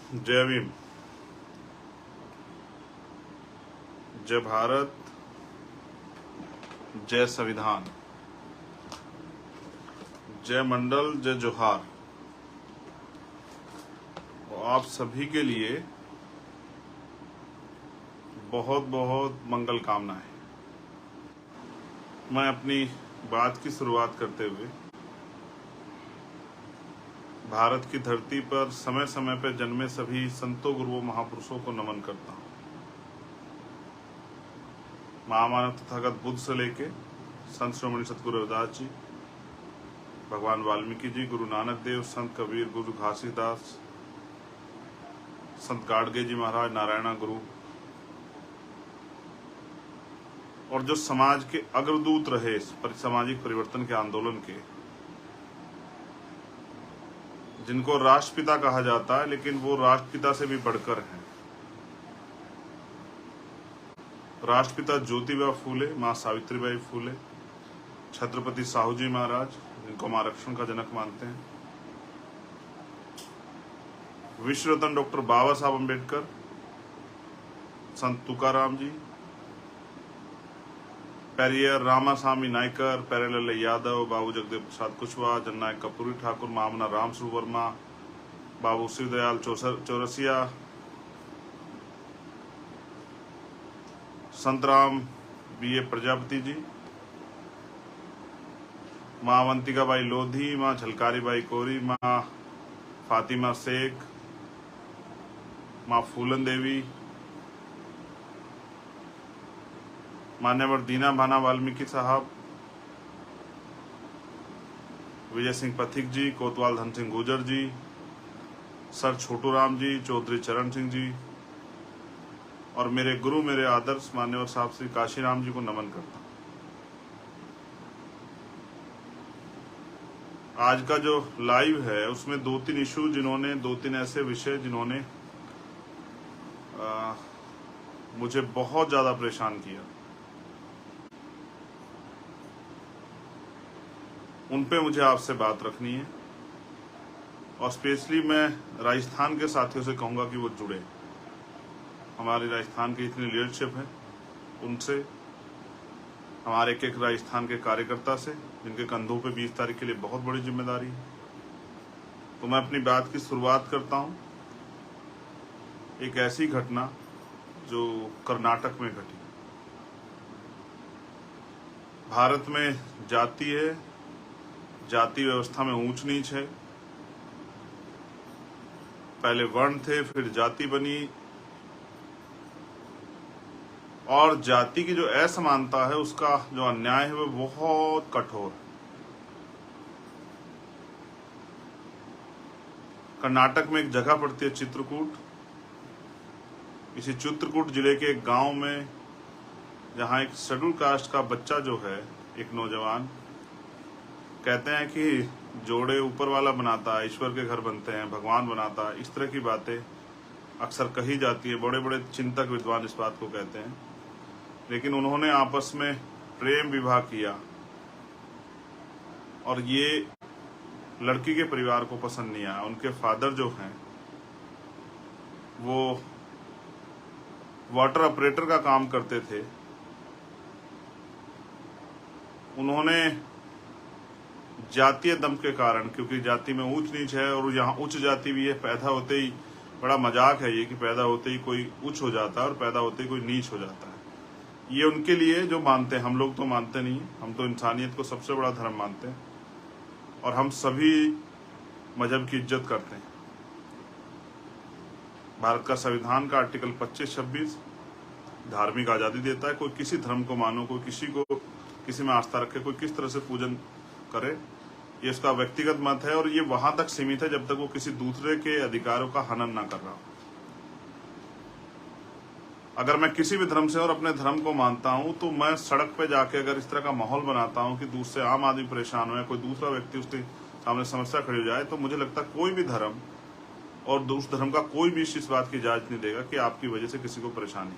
जय भीम। जय भारत। जय संविधान। जय मंडल। जय जोहार। और आप सभी के लिए बहुत बहुत मंगल कामनाएं। मैं अपनी बात की शुरुआत करते हुए भारत की धरती पर समय समय पर जन्मे सभी संतों, गुरुओं, महापुरुषों को नमन करता हूं। महामानव तथागत बुद्ध से लेके संत श्रोमणी सतगुरु रविदास जी, भगवान वाल्मीकि जी, गुरु नानक देव, संत कबीर, गुरु घासीदास, संत गाडगे जी महाराज, नारायणा गुरु, और जो समाज के अग्रदूत रहे सामाजिक परिवर्तन के आंदोलन के, जिनको राष्ट्रपिता कहा जाता है, लेकिन वो राष्ट्रपिता से भी बढ़कर हैं। राष्ट्रपिता ज्योतिबा फूले, मां सावित्रीबाई फूले, छत्रपति साहू जी महाराज, जिनको हम आरक्षण का जनक मानते हैं, विश्व रत्न डॉक्टर बाबा साहब अम्बेडकर, संत तुकाराम जी, पेरियर रामास्वामी नायकर, प्यारेलाल यादव, बाबू जगदेव प्रसाद कुशवाहा, जननायक कपूरी ठाकुर, महामना राम स्वरूप वर्मा, बाबू शिवदयाल चौरसिया, संतराम B.A. प्रजापति जी, माँ अवंतिका बाई लोधी, माँ झलकारी बाई कोरी, माँ फातिमा शेख, माँ फूलन देवी, मान्यवर दीना भाना वाल्मीकि साहब, विजय सिंह पथिक जी, कोतवाल धन सिंह गुर्जर जी, सर छोटू राम जी, चौधरी चरण सिंह जी, और मेरे गुरु, मेरे आदर्श मान्यवर साहब श्री काशीराम जी को नमन करता हूं। आज का जो लाइव है उसमें 2-3 इशू, जिन्होंने 2-3 ऐसे विषय जिन्होंने मुझे बहुत ज्यादा परेशान किया, उन पे मुझे आपसे बात रखनी है। और स्पेशली मैं राजस्थान के साथियों से कहूंगा कि वो जुड़े। हमारे राजस्थान की इतनी लीडरशिप है, उनसे, हमारे एक राजस्थान के कार्यकर्ता से, जिनके कंधों पे 20 तारीख के लिए बहुत बड़ी जिम्मेदारी है। तो मैं अपनी बात की शुरुआत करता हूं एक ऐसी घटना जो कर्नाटक में घटी। भारत में जाति है, जाति व्यवस्था में ऊंच नीच है। पहले वर्ण थे, फिर जाति बनी, और जाति की जो असमानता है, उसका जो अन्याय है वो बहुत कठोर है। कर्नाटक में एक जगह पड़ती है चित्रकूट। इसी चित्रकूट जिले के एक गांव में, जहां एक शेड्यूल कास्ट का बच्चा जो है, एक नौजवान, कहते हैं कि जोड़े ऊपर वाला बनाता है, ईश्वर के घर बनते हैं, भगवान बनाता है, इस तरह की बातें अक्सर कही जाती है। बड़े बड़े चिंतक विद्वान इस बात को कहते हैं। लेकिन उन्होंने आपस में प्रेम विवाह किया, और ये लड़की के परिवार को पसंद नहीं आया। उनके फादर जो हैं वो वाटर ऑपरेटर का काम करते थे। उन्होंने जातीय दम के कारण, क्योंकि जाति में ऊंच नीच है और यहाँ उच्च जाति भी है, पैदा होते ही, बड़ा मजाक है ये कि पैदा होते ही कोई उच्च हो जाता है और पैदा होते ही कोई नीच हो जाता है। ये उनके लिए जो मानते हैं, हम लोग तो मानते नहीं। हम तो इंसानियत को सबसे बड़ा धर्म मानते हैं, और हम सभी मजहब की इज्जत करते हैं। भारत का संविधान का आर्टिकल 25-26 धार्मिक आजादी देता है। कोई किसी धर्म को मानो, कोई किसी को, किसी में आस्था रखे, कोई किस तरह से पूजन करे, ये उसका व्यक्तिगत मत है, और ये वहां तक सीमित है जब तक वो किसी दूसरे के अधिकारों का हनन ना कर रहा हो। अगर मैं किसी भी धर्म से और अपने धर्म को मानता हूं, तो मैं सड़क पे जाके अगर इस तरह का माहौल बनाता हूं कि दूसरे आम आदमी परेशान हो या कोई दूसरा व्यक्ति उसके सामने समस्या खड़ी हो जाए, तो मुझे लगता है कोई भी धर्म और दूसरे धर्म का कोई भी इस बात की इजाजत नहीं देगा कि आपकी वजह से किसी को परेशानी है।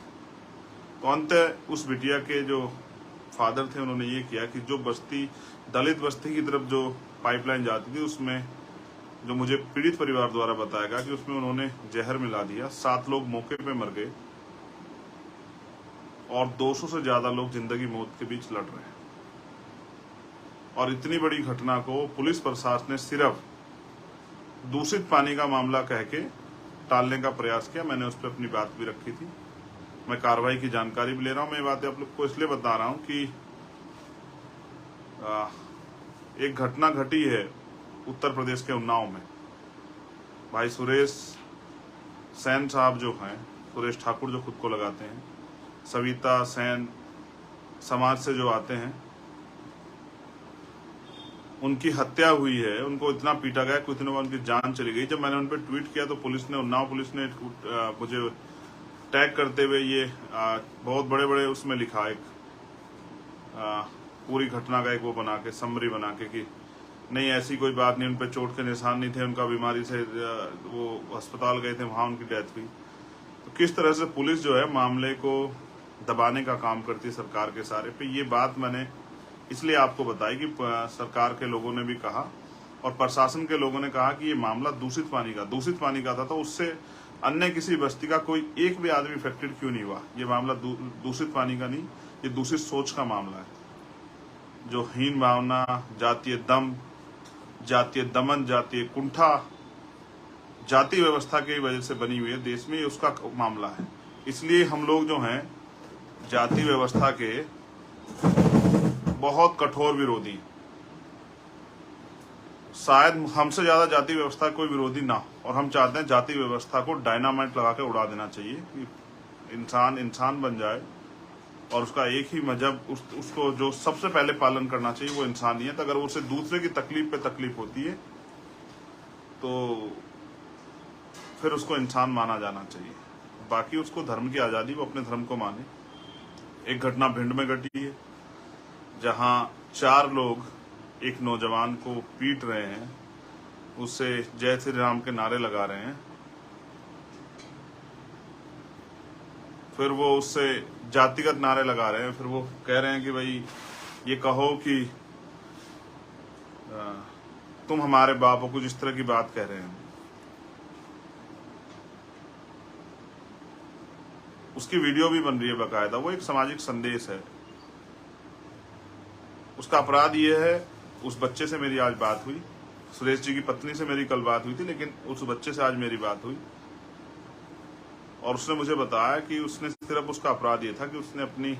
तो अंत उस बिटिया के जो फादर थे, उन्होंने ये किया कि जो बस्ती, दलित बस्ती की तरफ जो पाइपलाइन जाती थी, उसमें जो मुझे पीड़ित परिवार द्वारा बताया गया कि उसमें उन्होंने जहर मिला दिया, 7 लोग मौके पे मर गए और 200 से ज्यादा लोग जिंदगी मौत के बीच लड़ रहे हैं। और इतनी बड़ी घटना को पुलिस प्रशासन ने सिर्फ दूषित पानी का मामला कह के टालने का प्रयास किया। मैंने उस पर अपनी बात भी रखी थी, मैं कार्रवाई की जानकारी भी ले रहा हूं। मैं ये बातें आप लोग को इसलिए बता रहा हूं कि एक घटना घटी है उत्तर प्रदेश के उन्नाव में। भाई सुरेश सेन साहब जो हैं, सुरेश ठाकुर जो खुद को लगाते हैं, सविता सेन समाज से जो आते हैं, उनकी हत्या हुई है। उनको इतना पीटा गया कि इतने उनकी जान चली गई। जब मैंने उन पर ट्वीट किया तो पुलिस ने, उन्नाव पुलिस ने मुझे टैग करते हुए ये बहुत बड़े बड़े उसमें लिखा, एक पूरी घटना का एक वो बना के, समरी बना के कि नहीं ऐसी कोई बात नहीं, उन पर चोट के निशान नहीं थे, उनका बीमारी से वो अस्पताल गए थे, वहां उनकी डेथ हुई। तो किस तरह से पुलिस जो है मामले को दबाने का काम करती है सरकार के सारे पे। ये बात मैंने इसलिए आपको बताई कि सरकार के लोगों ने भी कहा और प्रशासन के लोगों ने कहा कि ये मामला दूषित पानी का था, तो उससे अन्य किसी बस्ती का कोई एक भी आदमी इफेक्टेड क्यों नहीं हुआ। ये मामला दूषित पानी का नहीं, ये दूषित सोच का मामला है। जो हीन भावना, जातीय दम, जातीय दमन, जातीय कुंठा, जाति व्यवस्था की वजह से बनी हुई है देश में, उसका मामला है। इसलिए हम लोग जो हैं जाति व्यवस्था के बहुत कठोर विरोधी, शायद हमसे ज्यादा जाति व्यवस्था कोई विरोधी ना हो, और हम चाहते हैं जाति व्यवस्था को डायनामाइट लगा के उड़ा देना चाहिए कि इंसान बन जाए और उसका एक ही मजहब, उसको जो सबसे पहले पालन करना चाहिए वो इंसानियत। अगर उसे दूसरे की तकलीफ पे तकलीफ होती है तो फिर उसको इंसान माना जाना चाहिए। बाकी उसको धर्म की आज़ादी, वो अपने धर्म को माने। एक घटना भिंड में घटी है जहां 4 लोग एक नौजवान को पीट रहे हैं, उससे जय श्री राम के नारे लगा रहे हैं, फिर वो उससे जातिगत नारे लगा रहे हैं, फिर वो कह रहे हैं कि भाई ये कहो कि तुम हमारे बाप हो, कुछ इस तरह की बात कह रहे हैं। उसकी वीडियो भी बन रही है बाकायदा, वो एक सामाजिक संदेश है। उसका अपराध ये है, उस बच्चे से मेरी आज बात हुई, सुरेश जी की पत्नी से मेरी कल बात हुई थी, लेकिन उस बच्चे से आज मेरी बात हुई और उसने मुझे बताया कि उसने सिर्फ, उसका अपराध ये था कि उसने अपनी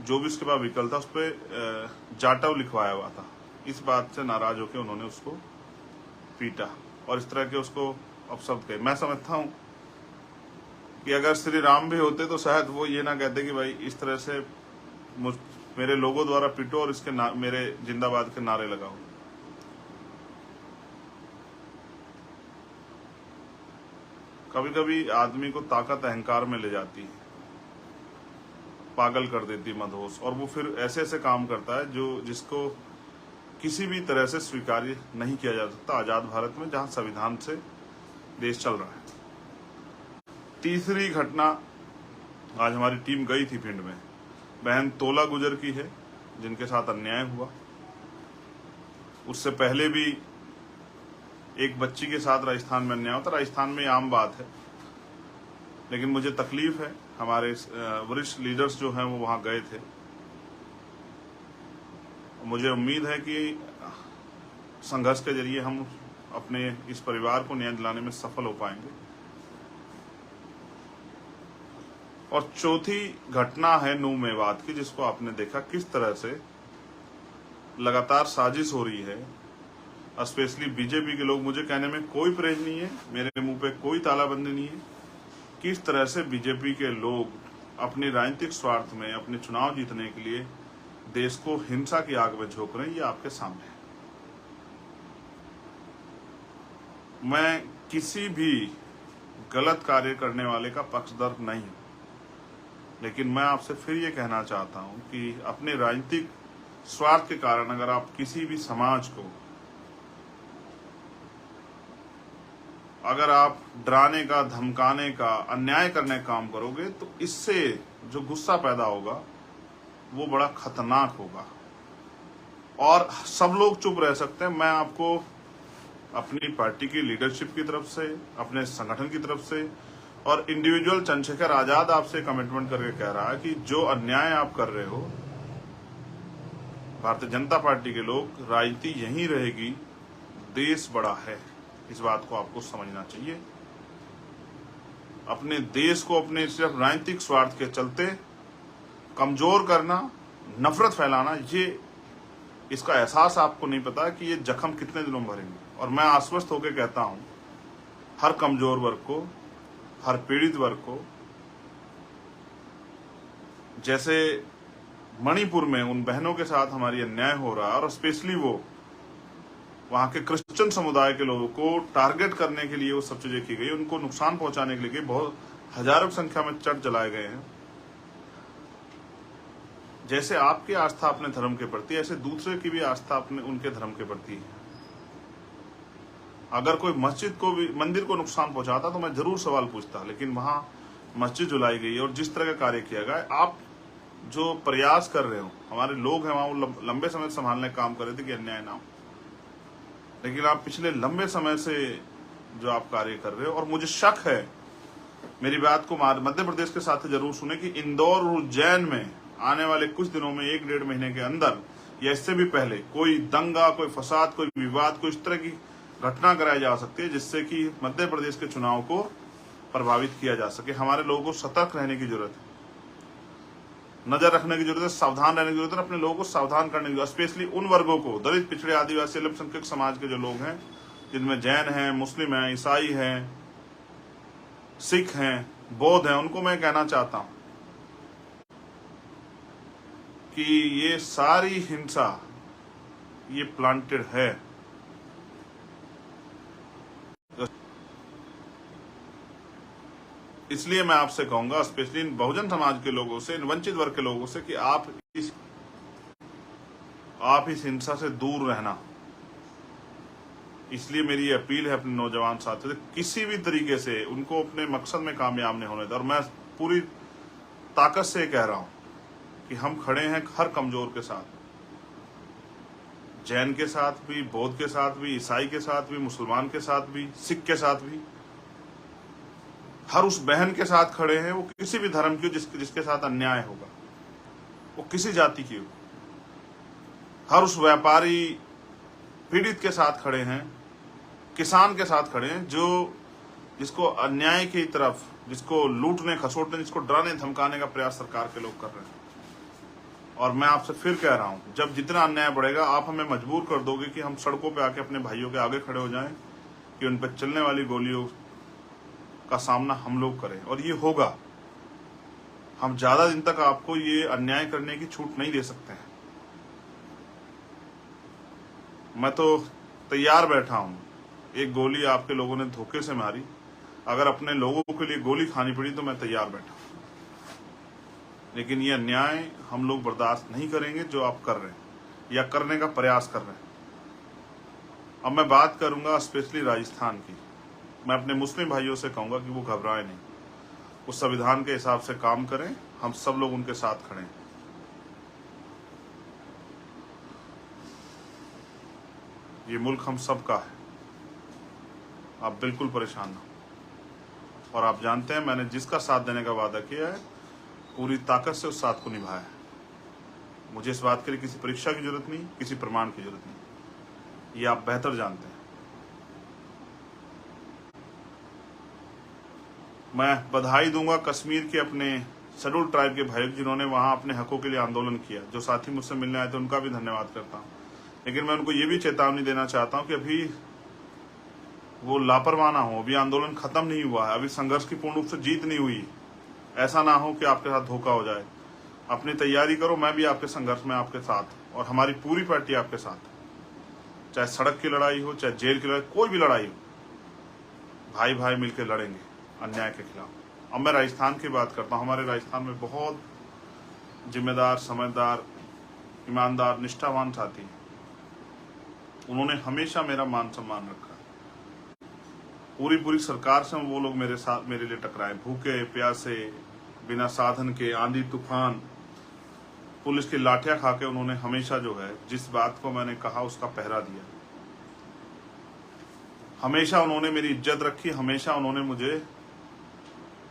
जो भी उसके पास व्हीकल था उस पर जाटव लिखवाया हुआ था। इस बात से नाराज होकर उन्होंने उसको पीटा और इस तरह के उसको अपशब्द कहे। मैं समझता हूँ कि अगर श्री राम भी होते तो शायद वो ये ना कहते कि भाई इस तरह से मेरे लोगों द्वारा पीटो और इसके मेरे जिंदाबाद के नारे लगाओ। कभी कभी आदमी को ताकत अहंकार में ले जाती है, पागल कर देती है, मदहोश, और वो फिर ऐसे ऐसे काम करता है जो जिसको किसी भी तरह से स्वीकार्य नहीं किया जा सकता आजाद भारत में, जहां संविधान से देश चल रहा है। तीसरी घटना, आज हमारी टीम गई थी भिंड में, बहन तोला गुजर की है जिनके साथ अन्याय हुआ। उससे पहले भी एक बच्ची के साथ राजस्थान में अन्याय होता। राजस्थान में आम बात है, लेकिन मुझे तकलीफ है, हमारे वरिष्ठ लीडर्स जो हैं वो वहां गए थे। मुझे उम्मीद है कि संघर्ष के जरिए हम अपने इस परिवार को न्याय दिलाने में सफल हो पाएंगे। और चौथी घटना है नूह मेवात की, जिसको आपने देखा किस तरह से लगातार साजिश हो रही है। स्पेशली बीजेपी के लोग, मुझे कहने में कोई परहेज नहीं है, मेरे मुंह पे कोई तालाबंदी नहीं है, किस तरह से बीजेपी के लोग अपनी राजनीतिक स्वार्थ में, अपने चुनाव जीतने के लिए देश को हिंसा की आग में झोंक रहे हैं। ये आपके सामने है। मैं किसी भी गलत कार्य करने वाले का पक्षधर नहीं हूं, लेकिन मैं आपसे फिर ये कहना चाहता हूं कि अपने राजनीतिक स्वार्थ के कारण अगर आप किसी भी समाज को, अगर आप डराने का, धमकाने का, अन्याय करने का काम करोगे तो इससे जो गुस्सा पैदा होगा वो बड़ा खतरनाक होगा और सब लोग चुप रह सकते हैं। मैं आपको अपनी पार्टी की लीडरशिप की तरफ से, अपने संगठन की तरफ से और इंडिविजुअल चंद्रशेखर आजाद आपसे कमिटमेंट करके कह रहा है कि जो अन्याय आप कर रहे हो, भारतीय जनता पार्टी के लोग, राजनीति यहीं रहेगी, देश बड़ा है, इस बात को आपको समझना चाहिए। अपने देश को अपने सिर्फ राजनीतिक स्वार्थ के चलते कमजोर करना, नफरत फैलाना, ये इसका एहसास आपको नहीं पता कि ये जख्म कितने दिनों में भरेंगे। और मैं आश्वस्त होकर कहता हूं हर कमजोर वर्ग को, हर पीड़ित वर्ग को, जैसे मणिपुर में उन बहनों के साथ हमारी अन्याय हो रहा है और स्पेशली वो वहां के क्रिश्चियन समुदाय के लोगों को टारगेट करने के लिए वो सब चीजें की गई, उनको नुकसान पहुंचाने के लिए बहुत हजारों की संख्या में चर्च जलाए गए हैं। जैसे आपकी आस्था अपने धर्म के प्रति, ऐसे दूसरे की भी आस्था अपने उनके धर्म के प्रति है। अगर कोई मस्जिद को भी, मंदिर को नुकसान पहुंचाता तो मैं जरूर सवाल पूछता, लेकिन वहां मस्जिद जलाई गई और जिस तरह का कार्य किया गया, आप जो प्रयास कर रहे हो, हमारे लोग हैं वहां, वो लंबे समय से संभालने का काम कर रहे थे कि अन्याय ना हो, लेकिन आप पिछले लंबे समय से जो आप कार्य कर रहे हो, और मुझे शक है, मेरी बात को मध्य प्रदेश के साथ जरूर सुने, कि इंदौर और उज्जैन में आने वाले कुछ दिनों में, 1-1.5 महीने के अंदर या इससे भी पहले कोई दंगा, कोई फसाद, कोई विवाद, कोई इस तरह की घटना कराई जा सकती है जिससे कि मध्य प्रदेश के चुनाव को प्रभावित किया जा सके। हमारे लोगों को सतर्क रहने की जरूरत है, नजर रखने की जरूरत है, सावधान रहने की जरूरत है, अपने लोगों को सावधान करने की जरूरत है। स्पेशली उन वर्गों को, दलित, पिछड़े, आदिवासी, अल्पसंख्यक समाज के जो लोग हैं, जिनमें जैन हैं, मुस्लिम हैं, ईसाई हैं, सिख हैं, बौद्ध हैं, उनको मैं कहना चाहता हूं कि ये सारी हिंसा ये प्लांटेड है। इसलिए मैं आपसे कहूंगा, स्पेशली इन बहुजन समाज के लोगों से, इन वंचित वर्ग के लोगों से, कि आप इस हिंसा से दूर रहना। इसलिए मेरी अपील है अपने नौजवान साथियों से, किसी भी तरीके से उनको अपने मकसद में कामयाब नहीं होने दें। और मैं पूरी ताकत से कह रहा हूं कि हम खड़े हैं हर कमजोर के साथ, जैन के साथ भी, बौद्ध के साथ भी, ईसाई के साथ भी, मुसलमान के साथ भी, सिख के साथ भी, हर उस बहन के साथ खड़े हैं, वो किसी भी धर्म की हो, जिसके साथ अन्याय होगा, वो किसी जाति की हो। हर उस व्यापारी पीड़ित के साथ खड़े हैं, किसान के साथ खड़े हैं, जिसको अन्याय की तरफ, जिसको लूटने, खसोटने, जिसको डराने धमकाने का प्रयास सरकार के लोग कर रहे हैं। और मैं आपसे फिर कह रहा हूं, जब जितना अन्याय बढ़ेगा, आप हमें मजबूर कर दोगे कि हम सड़कों पे आके अपने भाइयों के आगे खड़े हो जाएं, कि उन पर चलने वाली गोलियों का सामना हम लोग करें। और ये होगा। हम ज्यादा दिन तक आपको ये अन्याय करने की छूट नहीं दे सकते हैं। मैं तो तैयार बैठा हूं, एक गोली आपके लोगों ने धोखे से मारी, अगर अपने लोगों के लिए गोली खानी पड़ी तो मैं तैयार बैठा, लेकिन ये अन्याय हम लोग बर्दाश्त नहीं करेंगे जो आप कर रहे हैं या करने का प्रयास कर रहे हैं। अब मैं बात करूंगा स्पेशली राजस्थान की। मैं अपने मुस्लिम भाइयों से कहूंगा कि वो घबराएं नहीं, उस संविधान के हिसाब से काम करें, हम सब लोग उनके साथ खड़े हैं। ये मुल्क हम सब का है, आप बिल्कुल परेशान ना हो। और आप जानते हैं, मैंने जिसका साथ देने का वादा किया है, पूरी ताकत से उस साथ को निभाया है। मुझे इस बात के लिए किसी परीक्षा की जरूरत नहीं, किसी प्रमाण की जरूरत नहीं, ये आप बेहतर जानते हैं। मैं बधाई दूंगा कश्मीर के अपने शेड्यूल ट्राइब के भाइयों, जिन्होंने वहां अपने हकों के लिए आंदोलन किया। जो साथी मुझसे मिलने आए थे, उनका भी धन्यवाद करता हूं। लेकिन मैं उनको ये भी चेतावनी देना चाहता हूं कि अभी वो लापरवाह ना हो, अभी आंदोलन खत्म नहीं हुआ है, अभी संघर्ष की पूर्ण रूप से जीत नहीं हुई। ऐसा ना हो कि आपके साथ धोखा हो जाए। अपनी तैयारी करो, मैं भी आपके संघर्ष में आपके साथ, और हमारी पूरी पार्टी आपके साथ। चाहे सड़क की लड़ाई हो, चाहे जेल की लड़ाई, कोई भी लड़ाई हो, भाई भाई मिलकर लड़ेंगे अन्याय के खिलाफ। अब मैं राजस्थान की बात करता हूँ। हमारे राजस्थान में बहुत जिम्मेदार, समझदार, ईमानदार, निष्ठावान साथी हैं। उन्होंने हमेशा मेरा मान सम्मान रखा। पूरी सरकार से वो लोग मेरे साथ, मेरे लिए टकराए, भूखे प्यासे, बिना साधन के, आंधी तूफान, पुलिस की लाठियां खा के उन्होंने हमेशा जो है, जिस बात को मैंने कहा उसका पहरा दिया। हमेशा उन्होंने मेरी इज्जत रखी, हमेशा उन्होंने मुझे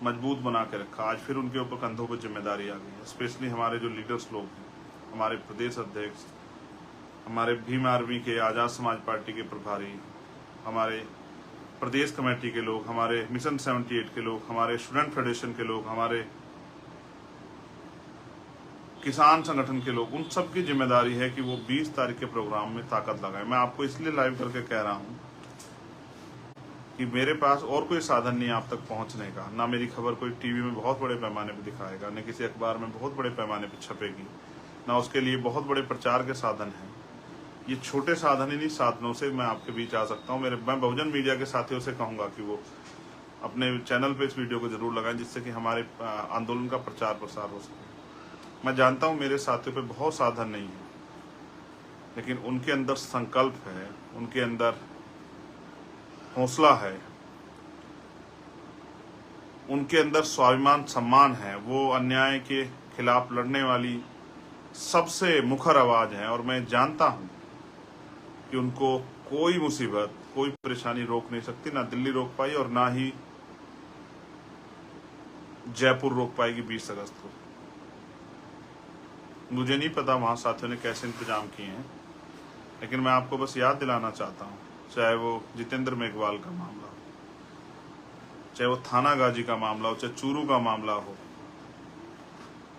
मजबूत बना के रखा। आज फिर उनके ऊपर कंधों पर जिम्मेदारी आ गई है। स्पेशली हमारे जो लीडर्स लोग हैं, हमारे प्रदेश अध्यक्ष, हमारे भीम आर्मी के, आज़ाद समाज पार्टी के प्रभारी, हमारे प्रदेश कमेटी के लोग, हमारे मिशन 78 के लोग, हमारे स्टूडेंट फेडरेशन के लोग, हमारे किसान संगठन के लोग, उन सब की जिम्मेदारी है कि वो 20 तारीख के प्रोग्राम में ताकत लगाए। मैं आपको इसलिए लाइव करके कह रहा हूं कि मेरे पास और कोई साधन नहीं आप तक पहुंचने का। ना मेरी खबर कोई टीवी में बहुत बड़े पैमाने पर दिखाएगा, न किसी अखबार में बहुत बड़े पैमाने पर छपेगी, ना उसके लिए बहुत बड़े प्रचार के साधन हैं। ये छोटे साधन ही नहीं, साधनों से मैं आपके बीच आ सकता हूँ। मैं बहुजन मीडिया के साथियों से कहूँगा कि वो अपने चैनल पे इस वीडियो को जरूर लगाएं, जिससे कि हमारे आंदोलन का प्रचार प्रसार हो सके। मैं जानता हूँ मेरे साथियों पे बहुत साधन नहीं है, लेकिन उनके अंदर संकल्प है, उनके अंदर हौसला है, उनके अंदर स्वाभिमान सम्मान है। वो अन्याय के खिलाफ लड़ने वाली सबसे मुखर आवाज है, और मैं जानता हूं कि उनको कोई मुसीबत, कोई परेशानी रोक नहीं सकती। ना दिल्ली रोक पाई और ना ही जयपुर रोक पाएगी 20 अगस्त को। मुझे नहीं पता वहां साथियों ने कैसे इंतजाम किए हैं, लेकिन मैं आपको बस याद दिलाना चाहता हूं, चाहे वो जितेंद्र मेघवाल का मामला हो, चाहे वो थाना गाजी का मामला हो, चाहे चूरू का मामला हो,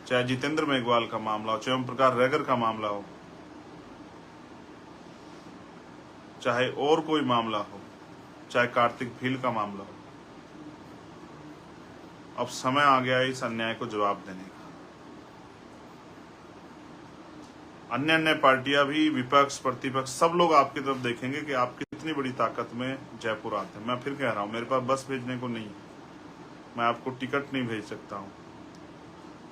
चाहे जितेंद्र मेघवाल का मामला हो, चाहे ओम प्रकाश रेगर का मामला हो, चाहे और कोई मामला हो, चाहे कार्तिक भील का मामला हो, अब समय आ गया है इस अन्याय को जवाब देने का। अन्य पार्टियां भी, विपक्ष, प्रतिपक्ष, सब लोग आपकी तरफ देखेंगे कि आप कितनी बड़ी ताकत में जयपुर आते हैं। मैं फिर कह रहा हूं, मेरे पास बस भेजने को नहीं, मैं आपको टिकट नहीं भेज सकता हूं,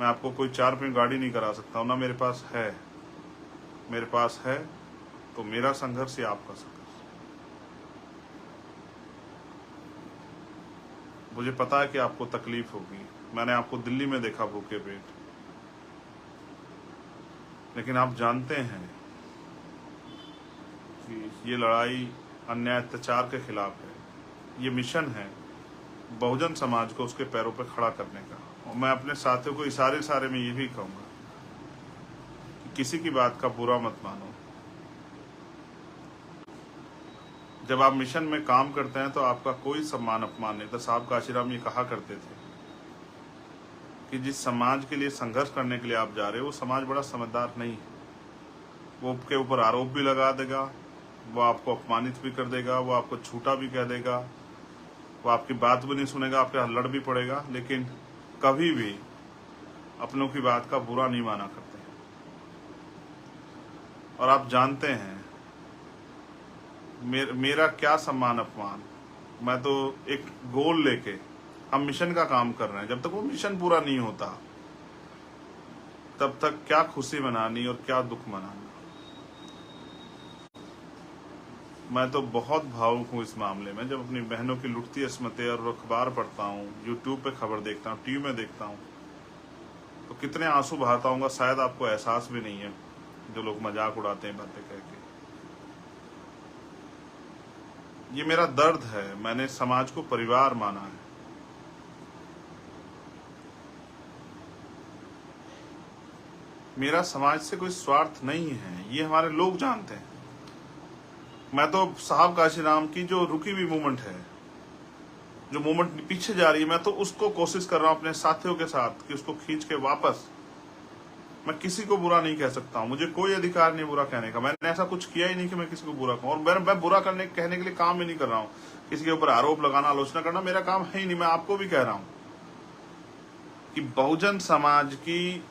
मैं आपको कोई 4 पहिया गाड़ी नहीं करा सकता हूं, ना मेरे पास है। मेरे पास है तो मेरा संघर्ष या आपका संघर्ष। मुझे पता है कि आपको तकलीफ होगी, मैंने आपको दिल्ली में देखा भूखे पेट, लेकिन आप जानते हैं कि ये लड़ाई अन्याय अत्याचार के खिलाफ है। ये मिशन है बहुजन समाज को उसके पैरों पर खड़ा करने का। और मैं अपने साथियों को इशारे में ये भी कहूंगा कि किसी की बात का बुरा मत मानो। जब आप मिशन में काम करते हैं तो आपका कोई सम्मान अपमान नहीं था। साहब काशीराम ये कहा करते थे कि जिस समाज के लिए संघर्ष करने के लिए आप जा रहे हो, वो समाज बड़ा समझदार नहीं है। वो आपके ऊपर आरोप भी लगा देगा, वो आपको अपमानित भी कर देगा, वो आपको झूठा भी कह देगा, वो आपकी बात भी नहीं सुनेगा, आपके यहाँ लड़ भी पड़ेगा, लेकिन कभी भी अपनों की बात का बुरा नहीं माना करते हैं। और आप जानते हैं मेरा क्या सम्मान अपमान। मैं तो एक गोल लेके, हम मिशन का काम कर रहे हैं, जब तक वो मिशन पूरा नहीं होता तब तक क्या खुशी मनानी और क्या दुख मनाना। मैं तो बहुत भावुक हूँ इस मामले में। जब अपनी बहनों की लुटती अस्मतें और अखबार पढ़ता हूँ, यूट्यूब पे खबर देखता हूँ, टीवी में देखता हूँ, तो कितने आंसू बहाता हूँगा शायद आपको एहसास भी नहीं है, जो लोग मजाक उड़ाते हैं बातें कह के। ये मेरा दर्द है। मैंने समाज को परिवार माना है। मेरा समाज से कोई स्वार्थ नहीं है, ये हमारे लोग जानते हैं। मैं तो साहब काशीराम की जो रुकी हुई मूवमेंट है, जो मूवमेंट पीछे जा रही है, मैं तो उसको कोशिश कर रहा हूं अपने साथियों के साथ कि उसको खींच के वापस। मैं किसी को बुरा नहीं कह सकता हूं, मुझे कोई अधिकार नहीं बुरा कहने का। मैंने ऐसा कुछ किया ही नहीं कि मैं किसी को बुरा कहूं, और मैं बुरा कहने के लिए काम ही नहीं कर रहा हूं। किसी के ऊपर आरोप लगाना, आलोचना करना मेरा काम है ही नहीं। मैं आपको भी कह रहा हूं कि बहुजन समाज की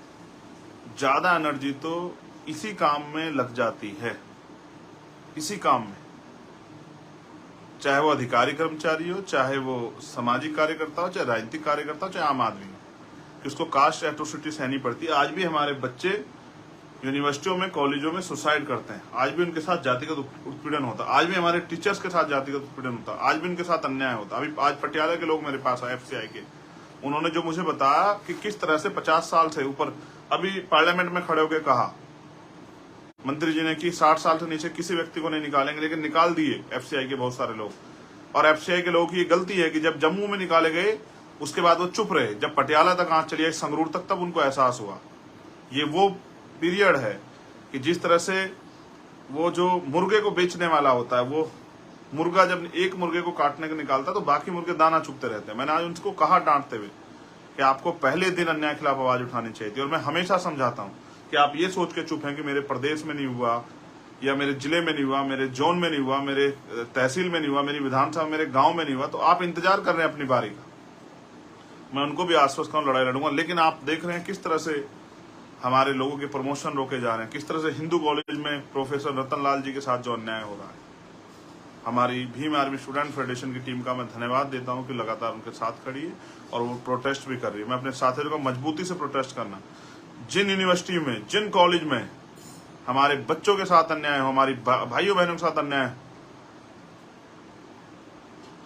ज्यादा एनर्जी तो इसी काम में लग जाती है, इसी काम में, चाहे वो अधिकारी कर्मचारी हो, चाहे वो सामाजिक कार्यकर्ता हो, चाहे राजनीतिक कार्यकर्ता हो, चाहे आम आदमी हो, कि उसको कास्ट एट्रोसिटी सहनी पड़ती है। आज भी हमारे बच्चे यूनिवर्सिटियों में, कॉलेजों में सुसाइड करते हैं, आज भी उनके साथ जातिगत उत्पीड़न होता है, आज भी हमारे टीचर्स के साथ जातिगत उत्पीड़न होता है, आज भी उनके साथ अन्याय होता है। अभी आज पटियाला के लोग मेरे पास आए, FCI के, उन्होंने जो मुझे बताया कि किस तरह से 50 साल से ऊपर, अभी पार्लियामेंट में खड़े होकर कहा मंत्री जी ने कि 60 साल से नीचे किसी व्यक्ति को नहीं निकालेंगे, लेकिन निकाल दिए FCI के बहुत सारे लोग। और एफसीआई के लोगों की ये गलती है कि जब जम्मू में निकाले गए उसके बाद वो चुप रहे, जब पटियाला तक आंच चली आई, संगरूर तक, तब उनको एहसास हुआ। ये वो पीरियड है कि जिस तरह से वो जो मुर्गे को बेचने वाला होता है, वो मुर्गा जब एक मुर्गे को काटने को निकालता है तो बाकी मुर्गे दाना चुगते रहते हैं। मैंने आज उनको कहा डांटते हुए कि आपको पहले दिन अन्याय के खिलाफ आवाज उठानी चाहिए थी। और मैं हमेशा समझाता हूं कि आप ये सोच के चुप हैं कि मेरे प्रदेश में नहीं हुआ, या मेरे जिले में नहीं हुआ, मेरे जोन में नहीं हुआ, मेरे तहसील में नहीं हुआ, मेरी विधानसभा मेरे गांव में नहीं हुआ, तो आप इंतजार कर रहे हैं अपनी बारी का। मैं उनको भी आश्वस्त करूं, लड़ाई लड़ूंगा। लेकिन आप देख रहे हैं किस तरह से हमारे लोगों के प्रमोशन रोके जा रहे हैं, किस तरह से हिंदू कॉलेज में प्रोफेसर रतन लाल जी के साथ जो अन्याय हो रहा है। हमारी भीम आर्मी स्टूडेंट फेडरेशन की टीम का मैं धन्यवाद देता हूं कि लगातार उनके साथ खड़ी है और वो प्रोटेस्ट भी कर रही है। मैं अपने साथियों को मजबूती से प्रोटेस्ट करना, जिन यूनिवर्सिटी में, जिन कॉलेज में हमारे बच्चों के साथ अन्याय हो, हमारी भाइयों बहनों के साथ अन्याय,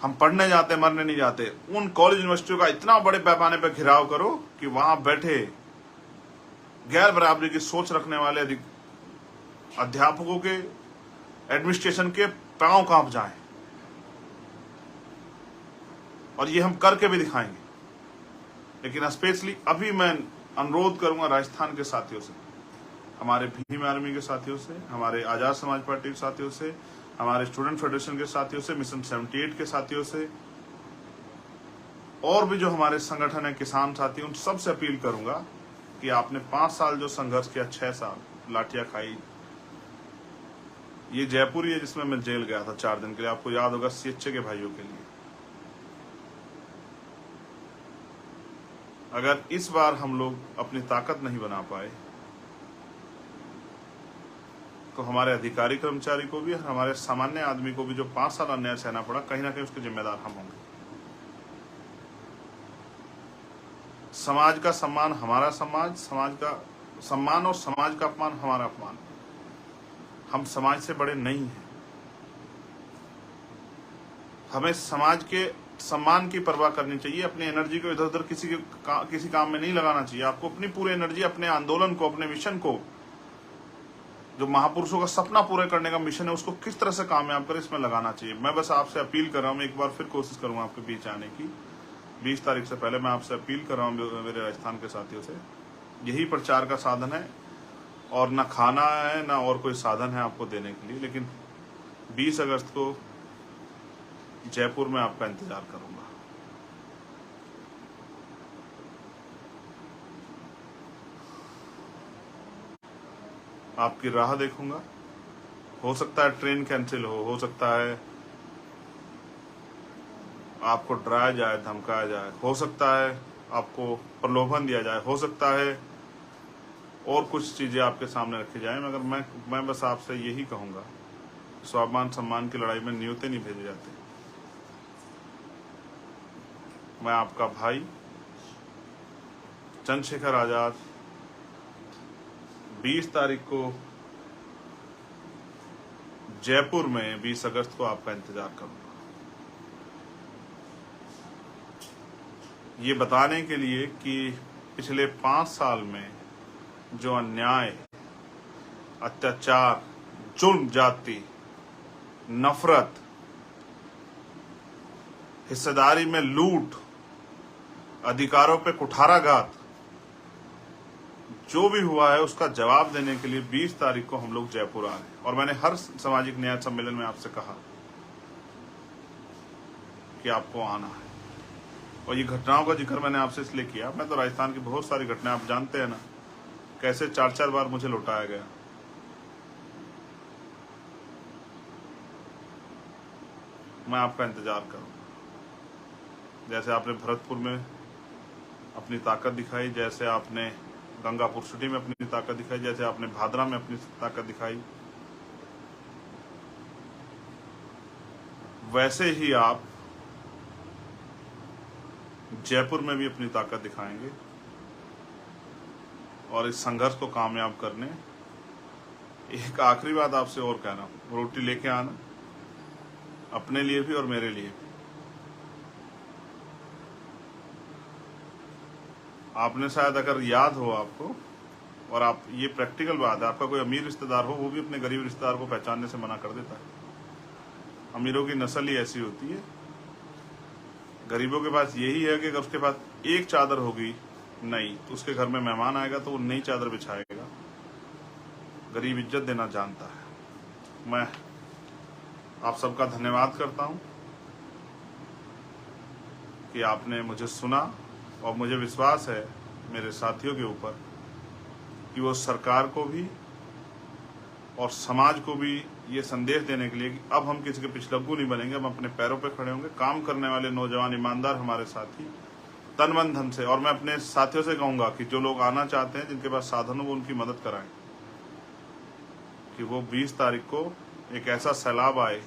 हम पढ़ने जाते मरने नहीं जाते, उन कॉलेज यूनिवर्सिटियों का इतना बड़े पैमाने पर घिराव करो कि वहां बैठे गैर बराबरी की सोच रखने वाले अध्यापकों के, एडमिनिस्ट्रेशन के पांव कांप जाएं। और ये हम करके भी दिखाएंगे। लेकिन स्पेशली अभी मैं अनुरोध करूंगा राजस्थान के साथियों से, हमारे भीम आर्मी के साथियों से, हमारे आजाद समाज पार्टी के साथियों से, हमारे स्टूडेंट फेडरेशन के साथियों से, मिशन 78 के साथियों से, और भी जो हमारे संगठन है, किसान साथी, उन सबसे अपील करूंगा कि आपने 5 साल जो संघर्ष किया, 6 साल लाठियां खाई। ये जयपुर ही है जिसमें मैं जेल गया था 4 दिन के लिए, आपको याद होगा, सीएचए के भाइयों के लिए। अगर इस बार हम लोग अपनी ताकत नहीं बना पाए तो हमारे अधिकारी कर्मचारी को भी, हमारे सामान्य आदमी को भी जो 5 साल अन्याय सहना पड़ा, कहीं ना कहीं उसके जिम्मेदार हम होंगे। समाज का सम्मान हमारा समाज, समाज का सम्मान और समाज का अपमान हमारा अपमान। हम समाज से बड़े नहीं हैं। हमें समाज के सम्मान की परवाह करनी चाहिए। अपनी एनर्जी को इधर उधर किसी काम में नहीं लगाना चाहिए। आपको अपनी पूरी एनर्जी अपने आंदोलन को, अपने मिशन को, जो महापुरुषों का सपना पूरा करने का मिशन है, उसको किस तरह से कामयाब करें, इसमें लगाना चाहिए। मैं बस आपसे अपील कर रहा हूं, एक बार फिर कोशिश करूंगा आपके बीच आने की। 20 तारीख से पहले मैं आपसे अपील कर रहा हूं मेरे राजस्थान के साथियों से। यही प्रचार का साधन है और ना खाना है ना और कोई साधन है आपको देने के लिए। लेकिन 20 अगस्त को जयपुर में आपका इंतजार करूंगा। आपकी राह देखूंगा। हो सकता है ट्रेन कैंसिल हो सकता है आपको डराया जाए, धमकाया जाए, हो सकता है आपको प्रलोभन दिया जाए, हो सकता है और कुछ चीजें आपके सामने रखी जाए, मगर मैं बस आपसे यही कहूंगा, स्वाभिमान सम्मान की लड़ाई में न्योते नहीं भेजे जाते। मैं आपका भाई चंद्रशेखर आजाद 20 तारीख को जयपुर में 20 अगस्त को आपका इंतजार करूंगा, ये बताने के लिए कि पिछले 5 साल में जो अन्याय, अत्याचार, जुल्म, जाति, नफरत, हिस्सेदारी में लूट, अधिकारों पे कुठाराघात जो भी हुआ है, उसका जवाब देने के लिए 20 तारीख को हम लोग जयपुर आ रहे हैं। और मैंने हर सामाजिक न्याय सम्मेलन में आपसे कहा कि आपको आना है। और ये घटनाओं का जिक्र मैंने आपसे इसलिए किया, मैं तो राजस्थान की बहुत सारी घटनाएं, आप जानते हैं ना, कैसे 4-4 बार मुझे लौटाया गया। मैं आपका इंतजार करूंगा। जैसे आपने भरतपुर में अपनी ताकत दिखाई, जैसे आपने गंगापुर सिटी में अपनी ताकत दिखाई, जैसे आपने भादरा में अपनी ताकत दिखाई, वैसे ही आप जयपुर में भी अपनी ताकत दिखाएंगे। और इस संघर्ष को कामयाब करने, एक आखिरी बात आपसे और कहना हूं, रोटी लेके आना, अपने लिए भी और मेरे लिए भी। आपने शायद, अगर याद हो आपको, और आप, ये प्रैक्टिकल बात है, आपका कोई अमीर रिश्तेदार हो, वो भी अपने गरीब रिश्तेदार को पहचानने से मना कर देता है। अमीरों की नस्ल ही ऐसी होती है। गरीबों के पास यही है कि अगर उसके पास एक चादर होगी नई तो उसके घर में मेहमान आएगा तो वो नई चादर बिछाएगा। गरीब इज्जत देना जानता है। मैं आप सबका धन्यवाद करता हूं कि आपने मुझे सुना और मुझे विश्वास है मेरे साथियों के ऊपर कि वो सरकार को भी और समाज को भी ये संदेश देने के लिए कि अब हम किसी के पिछलग्गू नहीं बनेंगे, हम अपने पैरों पे खड़े होंगे। काम करने वाले नौजवान ईमानदार हमारे साथी तन मन धन से, और मैं अपने साथियों से कहूंगा कि जो लोग आना चाहते हैं, जिनके पास साधन हो, वो उनकी मदद कराएं कि वो 20 तारीख को एक ऐसा सैलाब आए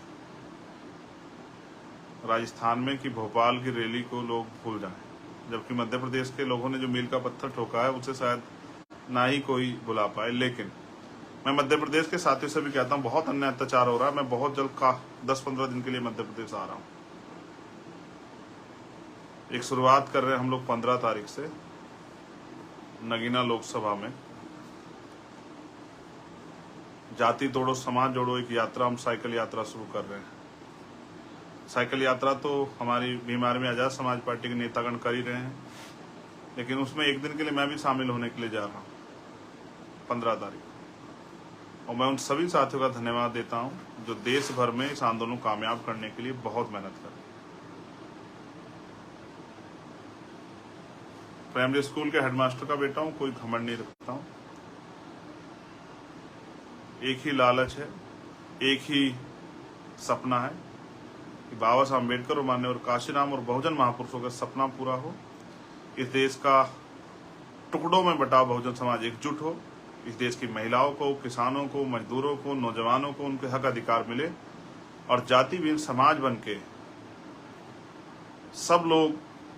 राजस्थान में कि भोपाल की रैली को लोग भूल जाएं। जबकि मध्य प्रदेश के लोगों ने जो मील का पत्थर ठोका है उसे शायद ना ही कोई बुला पाए। लेकिन मैं मध्य प्रदेश के साथियों से भी कहता हूँ, बहुत अन्याय अत्याचार हो रहा है। मैं बहुत जल्द 10-15 दिन के लिए मध्य प्रदेश आ रहा हूँ। एक शुरुआत कर रहे हैं हम लोग 15 तारीख से नगीना लोकसभा में। जाति तोड़ो समाज जोड़ो एक यात्रा, हम साइकिल यात्रा शुरू कर रहे हैं। साइकिल यात्रा तो हमारी बीमार में आजाद समाज पार्टी के नेतागण कर ही रहे हैं, लेकिन उसमें एक दिन के लिए मैं भी शामिल होने के लिए जा रहा हूँ 15 तारीख। और मैं उन सभी साथियों का धन्यवाद देता हूं जो देश भर में इस आंदोलन को कामयाब करने के लिए बहुत मेहनत कर रहे हैं। प्राइमरी स्कूल के हेडमास्टर का बेटा हूं, कोई घमंड नहीं रखता हूं। एक ही लालच है, एक ही सपना है कि बाबा साहब अम्बेडकर और माननीय काशीराम और बहुजन महापुरुषों का सपना पूरा हो। इस देश का टुकड़ों में बटा बहुजन समाज एकजुट हो। इस देश की महिलाओं को, किसानों को, मजदूरों को, नौजवानों को उनके हक अधिकार मिले और जाति विहीन समाज बन के सब लोग,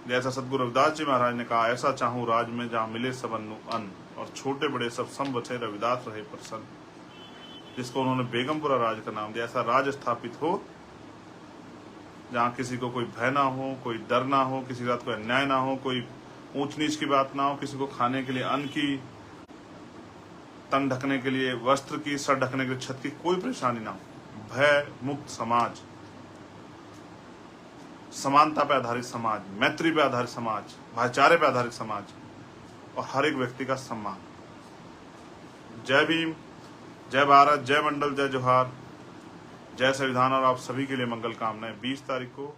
जैसा सतगुरु रविदास जी महाराज ने कहा, ऐसा चाहूं राज में जहां मिले सबनु अन्न और छोटे बड़े सब सम बचे रविदास रहे प्रसन्न, जिसको उन्होंने बेगमपुरा राज का नाम दिया। ऐसा राज स्थापित हो जहां किसी को कोई भय ना हो, कोई डर ना हो, किसी के साथ कोई अन्याय ना हो, कोई ऊंच नीच की बात ना हो, किसी को खाने के लिए अन्न की, तन ढकने के लिए वस्त्र की, सर ढकने के लिए छत की कोई परेशानी ना हो। भय मुक्त समाज, समानता पे आधारित समाज, मैत्री पे आधारित समाज, भाईचारे पे आधारित समाज और हर एक व्यक्ति का सम्मान। जय भीम, जय भारत, जय मंडल, जय जोहार, जय संविधान और आप सभी के लिए मंगल कामनाएं। 20 तारीख को